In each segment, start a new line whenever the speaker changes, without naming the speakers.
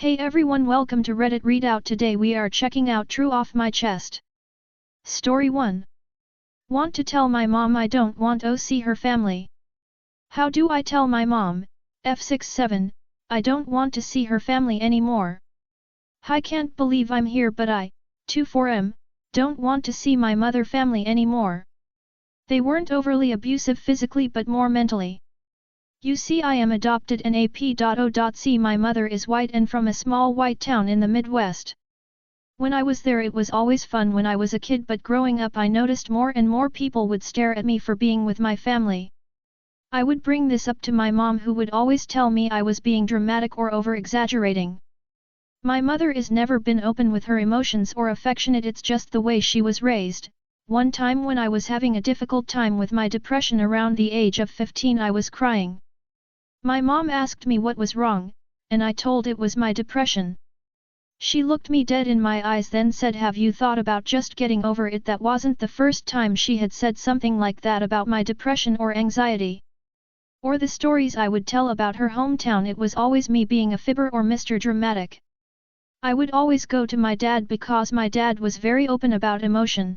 Hey everyone, welcome to Reddit Readout. Today we are checking out True Off My Chest. Story 1. Want to tell my mom I don't want to see her family. How do I tell my mom, F67, I don't want to see her family anymore? I can't believe I'm here but I, 24M, don't want to see my mother family anymore. They weren't overly abusive physically but more mentally. You see, I am adopted and AP.O.C. My mother is white and from a small white town in the Midwest. When I was there it was always fun when I was a kid, but growing up I noticed more and more people would stare at me for being with my family. I would bring this up to my mom, who would always tell me I was being dramatic or over-exaggerating. My mother is never been open with her emotions or affectionate, it's just the way she was raised. One time when I was having a difficult time with my depression around the age of 15, I was crying. My mom asked me what was wrong, and I told it was my depression. She looked me dead in my eyes, then said, "Have you thought about just getting over it?" That wasn't the first time she had said something like that about my depression or anxiety. Or the stories I would tell about her hometown, it was always me being a fibber or Mr. Dramatic. I would always go to my dad because my dad was very open about emotion.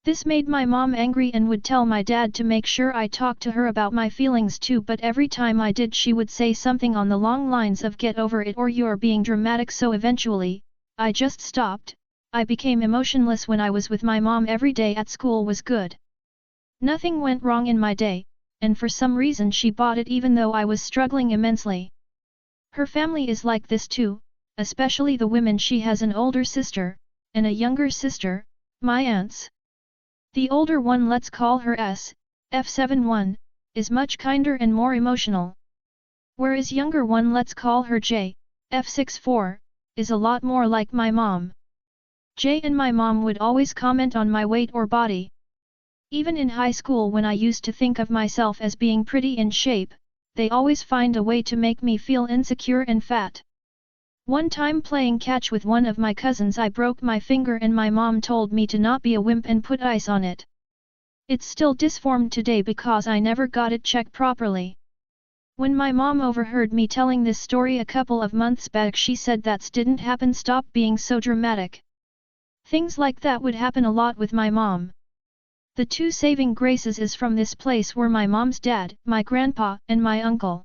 This made my mom angry and would tell my dad to make sure I talked to her about my feelings too, but every time I did she would say something on the long lines of "get over it" or "you're being dramatic," so eventually, I just stopped. I became emotionless when I was with my mom. Every day at school was good. Nothing went wrong in my day, and for some reason she bought it even though I was struggling immensely. Her family is like this too, especially the women. She has an older sister, and a younger sister, my aunts. The older one, let's call her F71, is much kinder and more emotional. Whereas younger one, let's call her F64, is a lot more like my mom. J and my mom would always comment on my weight or body. Even in high school when I used to think of myself as being pretty in shape, they always find a way to make me feel insecure and fat. One time playing catch with one of my cousins, I broke my finger and my mom told me to not be a wimp and put ice on it. It's still disformed today because I never got it checked properly. When my mom overheard me telling this story a couple of months back, she said, "That's didn't happen, stop being so dramatic." Things like that would happen a lot with my mom. The two saving graces is from this place were my mom's dad, my grandpa, and my uncle's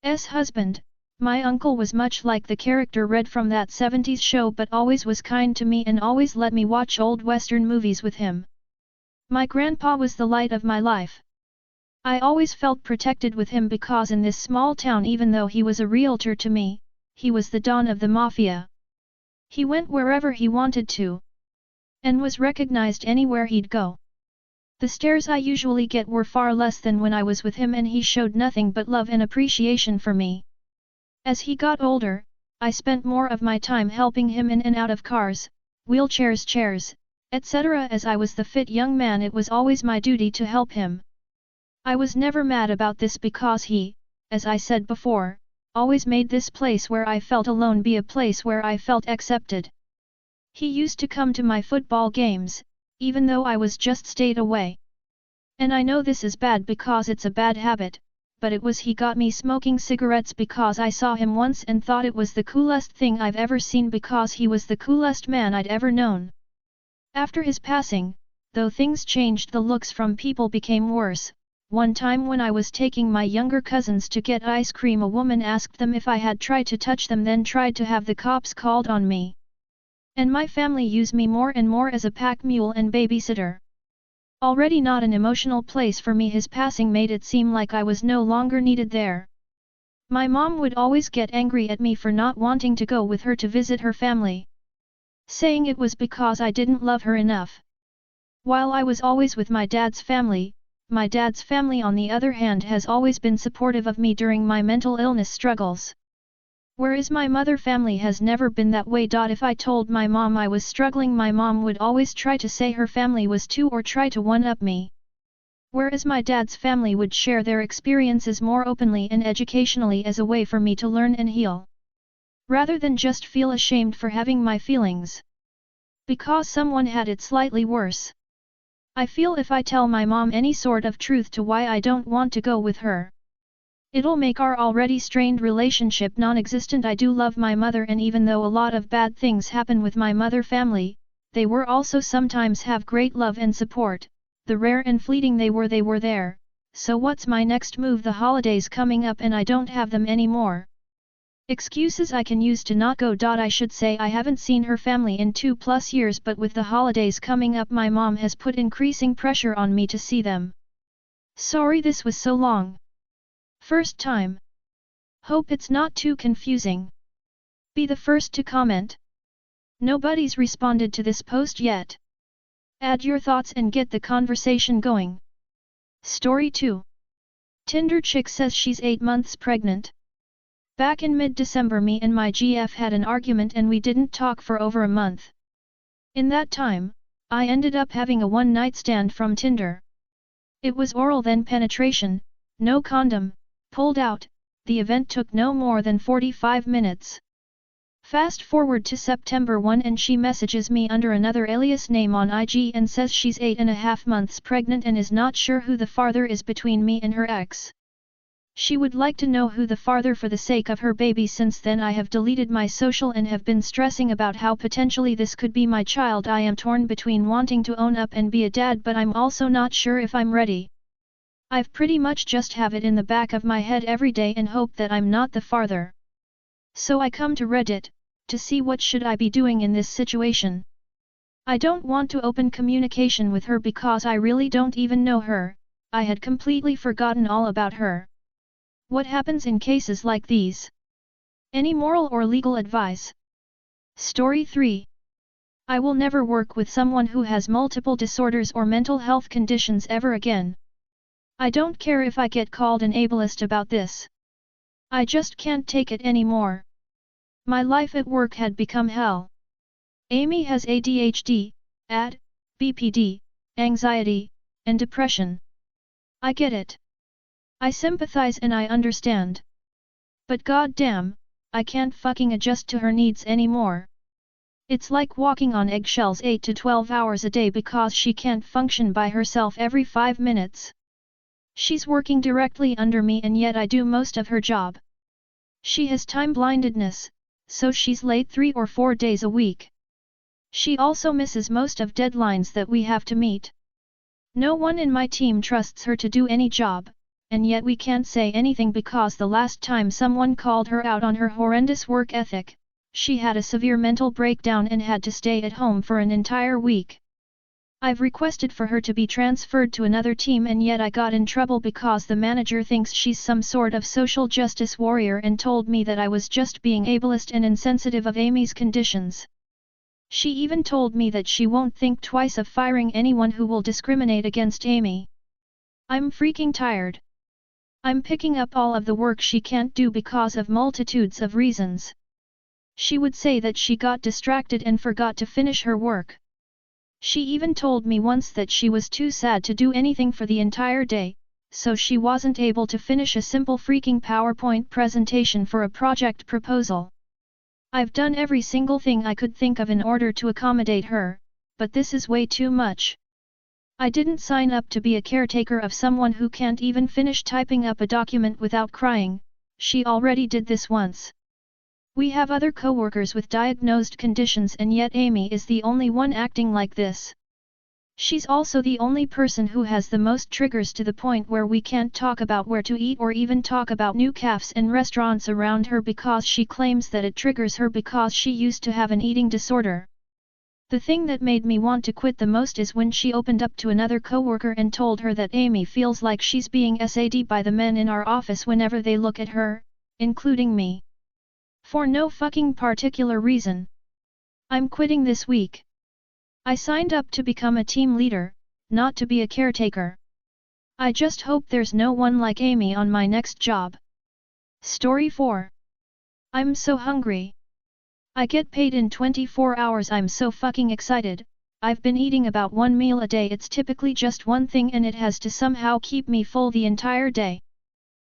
husband. My uncle was much like the character Red from that 70s show, but always was kind to me and always let me watch old Western movies with him. My grandpa was the light of my life. I always felt protected with him because in this small town, even though he was a realtor to me, he was the don of the mafia. He went wherever he wanted to, and was recognized anywhere he'd go. The stares I usually get were far less than when I was with him, and he showed nothing but love and appreciation for me. As he got older, I spent more of my time helping him in and out of cars, wheelchairs, chairs, etc. As I was the fit young man, it was always my duty to help him. I was never mad about this because he, as I said before, always made this place where I felt alone be a place where I felt accepted. He used to come to my football games, even though I was just stayed away. And I know this is bad because it's a bad habit, but it was he got me smoking cigarettes because I saw him once and thought it was the coolest thing I've ever seen because he was the coolest man I'd ever known. After his passing, though things changed, the looks from people became worse. One time when I was taking my younger cousins to get ice cream, a woman asked them if I had tried to touch them, then tried to have the cops called on me. And my family used me more and more as a pack mule and babysitter. Already not an emotional place for me, his passing made it seem like I was no longer needed there. My mom would always get angry at me for not wanting to go with her to visit her family, saying it was because I didn't love her enough. While I was always with my dad's family on the other hand has always been supportive of me during my mental illness struggles. Whereas my mother family has never been that way. If I told my mom I was struggling, my mom would always try to say her family was too or try to one-up me. Whereas my dad's family would share their experiences more openly and educationally as a way for me to learn and heal, rather than just feel ashamed for having my feelings because someone had it slightly worse. I feel if I tell my mom any sort of truth to why I don't want to go with her, It'll make our already strained relationship non-existent. I do love my mother, and even though a lot of bad things happen with my mother family, they were also sometimes have great love and support. The rare and fleeting they were there. So what's my next move? The holidays coming up and I don't have them anymore. Excuses I can use to not go. I should say I haven't seen her family in 2+ years, but with the holidays coming up my mom has put increasing pressure on me to see them. Sorry this was so long. First time. Hope it's not too confusing. Be the first to comment. Nobody's responded to this post yet. Add your thoughts and get the conversation going. Story 2. Tinder chick says she's 8 months pregnant. Back in mid-December me and my GF had an argument and we didn't talk for over a month. In that time, I ended up having a one-night stand from Tinder. It was oral then penetration, no condom, pulled out. The event took no more than 45 minutes. Fast forward to September 1 and she messages me under another alias name on IG and says she's 8.5 months pregnant and is not sure who the father is between me and her ex. She would like to know who the father for the sake of her baby. Since then I have deleted my social and have been stressing about how potentially this could be my child. I am torn between wanting to own up and be a dad, but I'm also not sure if I'm ready. I've pretty much just have it in the back of my head every day and hope that I'm not the father. So I come to Reddit, to see what should I be doing in this situation. I don't want to open communication with her because I really don't even know her. I had completely forgotten all about her. What happens in cases like these? Any moral or legal advice? Story 3. I will never work with someone who has multiple disorders or mental health conditions ever again. I don't care if I get called an ableist about this. I just can't take it anymore. My life at work had become hell. Amy has ADHD, AD, BPD, anxiety, and depression. I get it. I sympathize and I understand. But goddamn, I can't fucking adjust to her needs anymore. It's like walking on eggshells 8 to 12 hours a day because she can't function by herself every 5 minutes. She's working directly under me and yet I do most of her job. She has time blindness, so she's late 3 or 4 days a week. She also misses most of deadlines that we have to meet. No one in my team trusts her to do any job. And yet we can't say anything because the last time someone called her out on her horrendous work ethic, she had a severe mental breakdown and had to stay at home for an entire week. I've requested for her to be transferred to another team and yet I got in trouble because the manager thinks she's some sort of social justice warrior and told me that I was just being ableist and insensitive of Amy's conditions. She even told me that she won't think twice of firing anyone who will discriminate against Amy. I'm freaking tired. I'm picking up all of the work she can't do because of multitudes of reasons. She would say that she got distracted and forgot to finish her work. She even told me once that she was too sad to do anything for the entire day, so she wasn't able to finish a simple freaking PowerPoint presentation for a project proposal. I've done every single thing I could think of in order to accommodate her, but this is way too much. I didn't sign up to be a caretaker of someone who can't even finish typing up a document without crying. She already did this once. We have other coworkers with diagnosed conditions and yet Amy is the only one acting like this. She's also the only person who has the most triggers to the point where we can't talk about where to eat or even talk about new cafes and restaurants around her because she claims that it triggers her because she used to have an eating disorder. The thing that made me want to quit the most is when she opened up to another coworker and told her that Amy feels like she's being SAD by the men in our office whenever they look at her, including me. For no fucking particular reason. I'm quitting this week. I signed up to become a team leader, not to be a caretaker. I just hope there's no one like Amy on my next job. Story 4. I'm so hungry. I get paid in 24 hours. I'm so fucking excited. I've been eating about 1 meal a day. It's typically just one thing and it has to somehow keep me full the entire day.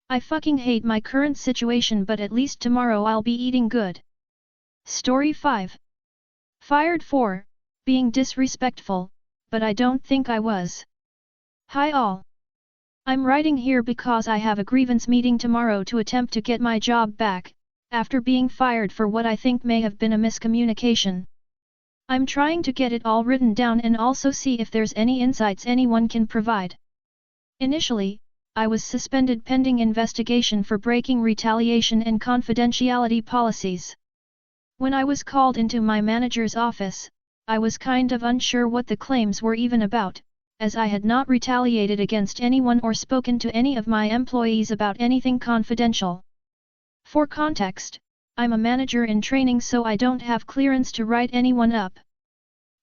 I fucking hate my current situation, but at least tomorrow I'll be eating good. Story 5. Fired for being disrespectful, but I don't think I was. Hi all. I'm writing here because I have a grievance meeting tomorrow to attempt to get my job back, after being fired for what I think may have been a miscommunication. I'm trying to get it all written down and also see if there's any insights anyone can provide. Initially, I was suspended pending investigation for breaking retaliation and confidentiality policies. When I was called into my manager's office, I was kind of unsure what the claims were even about, as I had not retaliated against anyone or spoken to any of my employees about anything confidential. For context, I'm a manager in training, so I don't have clearance to write anyone up.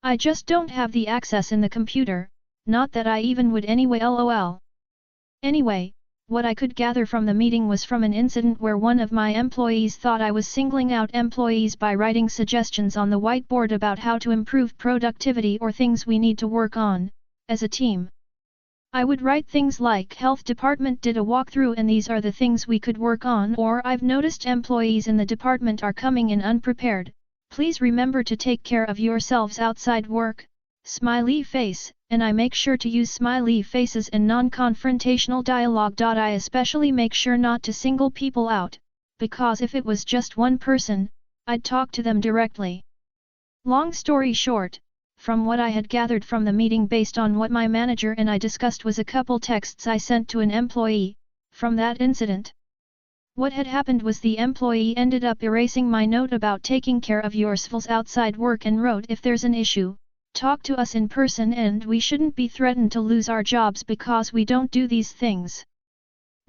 I just don't have the access in the computer, not that I even would anyway lol. Anyway, what I could gather from the meeting was from an incident where one of my employees thought I was singling out employees by writing suggestions on the whiteboard about how to improve productivity or things we need to work on, as a team. I would write things like health department did a walkthrough and these are the things we could work on, or I've noticed employees in the department are coming in unprepared, please remember to take care of yourselves outside work, smiley face, and I make sure to use smiley faces and non-confrontational dialogue. I especially make sure not to single people out, because if it was just one person, I'd talk to them directly. Long story short, from what I had gathered from the meeting based on what my manager and I discussed was a couple texts I sent to an employee, from that incident. What had happened was the employee ended up erasing my note about taking care of yourselves outside work and wrote, if there's an issue, talk to us in person and we shouldn't be threatened to lose our jobs because we don't do these things.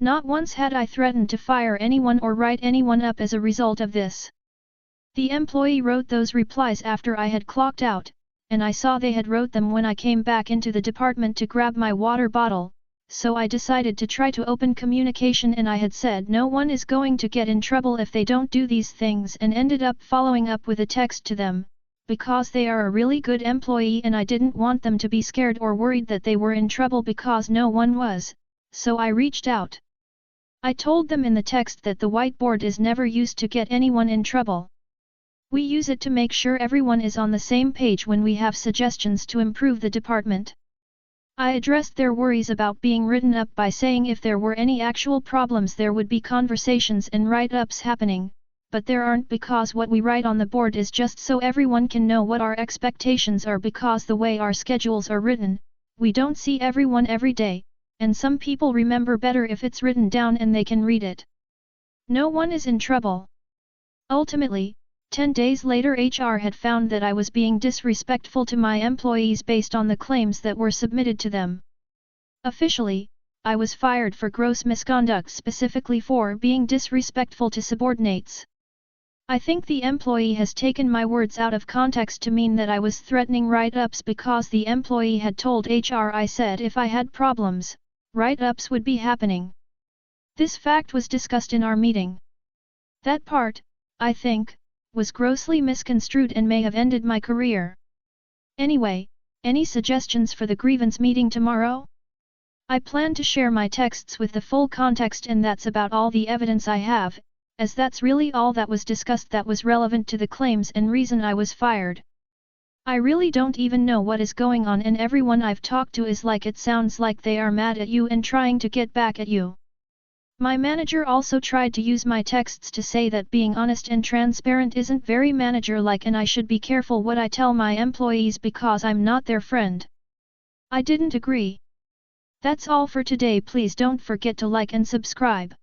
Not once had I threatened to fire anyone or write anyone up as a result of this. The employee wrote those replies after I had clocked out, and I saw they had wrote them when I came back into the department to grab my water bottle, so I decided to try to open communication and I had said no one is going to get in trouble if they don't do these things and ended up following up with a text to them, because they are a really good employee and I didn't want them to be scared or worried that they were in trouble because no one was, so I reached out. I told them in the text that the whiteboard is never used to get anyone in trouble. We use it to make sure everyone is on the same page when we have suggestions to improve the department. I addressed their worries about being written up by saying if there were any actual problems there would be conversations and write-ups happening, but there aren't because what we write on the board is just so everyone can know what our expectations are because the way our schedules are written, we don't see everyone every day, and some people remember better if it's written down and they can read it. No one is in trouble. Ultimately, 10 days later HR had found that I was being disrespectful to my employees based on the claims that were submitted to them. Officially, I was fired for gross misconduct, specifically for being disrespectful to subordinates. I think the employee has taken my words out of context to mean that I was threatening write-ups because the employee had told HR I said if I had problems, write-ups would be happening. This fact was discussed in our meeting. That part, I think, was grossly misconstrued and may have ended my career. Anyway, any suggestions for the grievance meeting tomorrow? I plan to share my texts with the full context and that's about all the evidence I have, as that's really all that was discussed that was relevant to the claims and reason I was fired. I really don't even know what is going on and everyone I've talked to is like it sounds like they are mad at you and trying to get back at you. My manager also tried to use my texts to say that being honest and transparent isn't very manager-like and I should be careful what I tell my employees because I'm not their friend. I didn't agree. That's all for today. Please don't forget to like and subscribe.